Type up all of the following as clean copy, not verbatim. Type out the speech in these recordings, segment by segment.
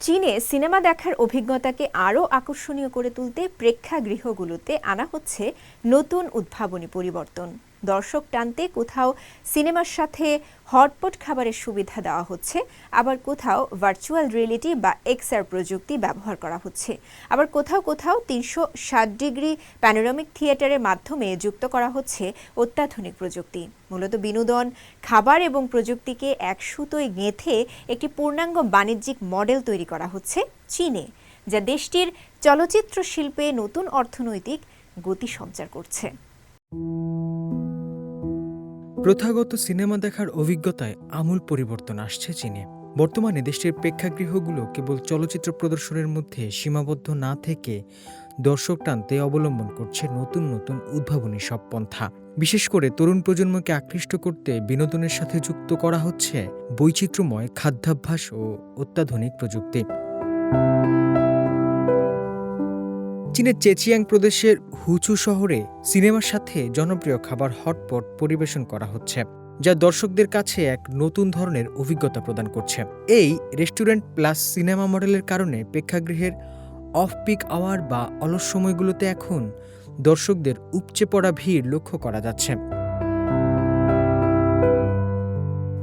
চীনে সিনেমা দেখার অভিজ্ঞতাকে আরও আকর্ষণীয় করে তুলতে প্রেক্ষাগৃহগুলোতে আনা হচ্ছে নতুন উদ্ভাবনী পরিবর্তন। দর্শক টানতে কোথাও সিনেমার সাথে হটপট খাবারের সুবিধা দেওয়া হচ্ছে, আবার কোথাও ভার্চুয়াল রিয়েলিটি বা এক্সআর প্রযুক্তি ব্যবহার করা হচ্ছে, আবার কোথাও কোথাও 360 ডিগ্রি প্যানোরামিক থিয়েটারের মাধ্যমে যুক্ত করা হচ্ছে অত্যাধুনিক প্রযুক্তি। মূলত বিনোদন, খাবার এবং প্রযুক্তিকে এক সুতোয় গেঁথে একটি পূর্ণাঙ্গ বাণিজ্যিক মডেল তৈরি করা হচ্ছে চীনে, যা দেশটির চলচ্চিত্র শিল্পে নতুন অর্থনৈতিক গতি সঞ্চার করছে। প্রথাগত সিনেমা দেখার অভিজ্ঞতায় আমূল পরিবর্তন আসছে চীনে। বর্তমানে দেশটির প্রেক্ষাগৃহগুলো কেবল চলচ্চিত্র প্রদর্শনের মধ্যে সীমাবদ্ধ না থেকে দর্শক টানতে অবলম্বন করছে নতুন নতুন উদ্ভাবনী সব পন্থা। বিশেষ করে তরুণ প্রজন্মকে আকৃষ্ট করতে বিনোদনের সাথে যুক্ত করা হচ্ছে বৈচিত্র্যময় খাদ্যাভ্যাস ও অত্যাধুনিক প্রযুক্তি। চীনের চেচিয়াং প্রদেশের হুচু শহরে সিনেমার সাথে জনপ্রিয় খাবার হটপট পরিবেশন করা হচ্ছে, যা দর্শকদের কাছে এক নতুন ধরনের অভিজ্ঞতা প্রদান করছে। এই রেস্টুরেন্ট প্লাস সিনেমা মডেলের কারণে প্রেক্ষাগৃহের অফ পিক আওয়ার বা অলস সময়গুলোতে এখন দর্শকদের উপচে পড়া ভিড় লক্ষ্য করা যাচ্ছে।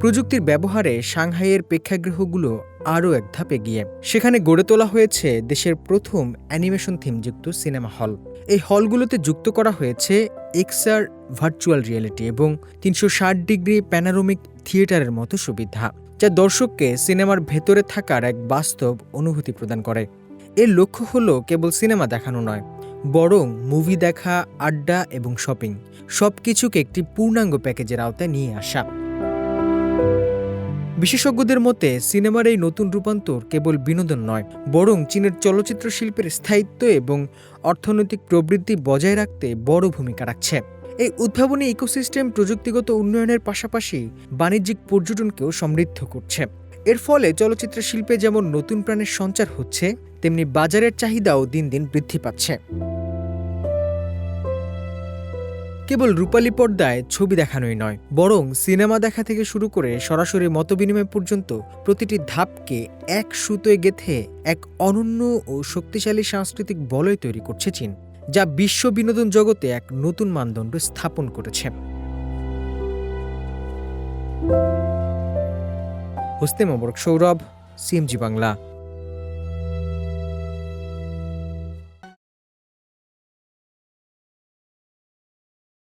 প্রযুক্তির ব্যবহারে সাংহাইয়ের প্রেক্ষাগৃহগুলো আরও এক ধাপ এগিয়ে। সেখানে গড়ে তোলা হয়েছে দেশের প্রথম অ্যানিমেশন থিমযুক্ত সিনেমা হল। এই হলগুলোতে যুক্ত করা হয়েছে এক্সআর, ভার্চুয়াল রিয়েলিটি এবং 360 ডিগ্রি প্যানোরামিক থিয়েটারের মতো সুবিধা, যা দর্শককে সিনেমার ভেতরে থাকার এক বাস্তব অনুভূতি প্রদান করে। এর লক্ষ্য হলো কেবল সিনেমা দেখানো নয়, বরং মুভি দেখা, আড্ডা এবং শপিং সবকিছুকে একটি পূর্ণাঙ্গ প্যাকেজের আওতায় নিয়ে আসা। বিশেষজ্ঞদের মতে সিনেমার এই নতুন রূপান্তর কেবল বিনোদন নয়, বরং চীনের চলচ্চিত্র শিল্পের স্থায়িত্ব এবং অর্থনৈতিক প্রবৃদ্ধি বজায় রাখতে বড় ভূমিকা রাখছে। এই উদ্ভাবনী ইকোসিস্টেম প্রযুক্তিগত উন্নয়নের পাশাপাশি বাণিজ্যিক পর্যটনকেও সমৃদ্ধ করছে। এর ফলে চলচ্চিত্র শিল্পে যেমন নতুন প্রাণের সঞ্চার হচ্ছে, তেমনি বাজারের চাহিদাও দিন দিন বৃদ্ধি পাচ্ছে। কেবল রূপালী পর্দায় ছবি দেখানোই নয়, বরং সিনেমা দেখা থেকে শুরু করে সরাসরি মতবিনিময় পর্যন্ত প্রতিটি ধাপকে এক সুতোয় গেঁথে এক অনন্য ও শক্তিশালী সাংস্কৃতিক বলয় তৈরি করছে চীন, যা বিশ্ব বিনোদন জগতে এক নতুন মানদণ্ড স্থাপন করেছে। হোসনে মোবারক সৌরভ, সিএমজি বাংলা।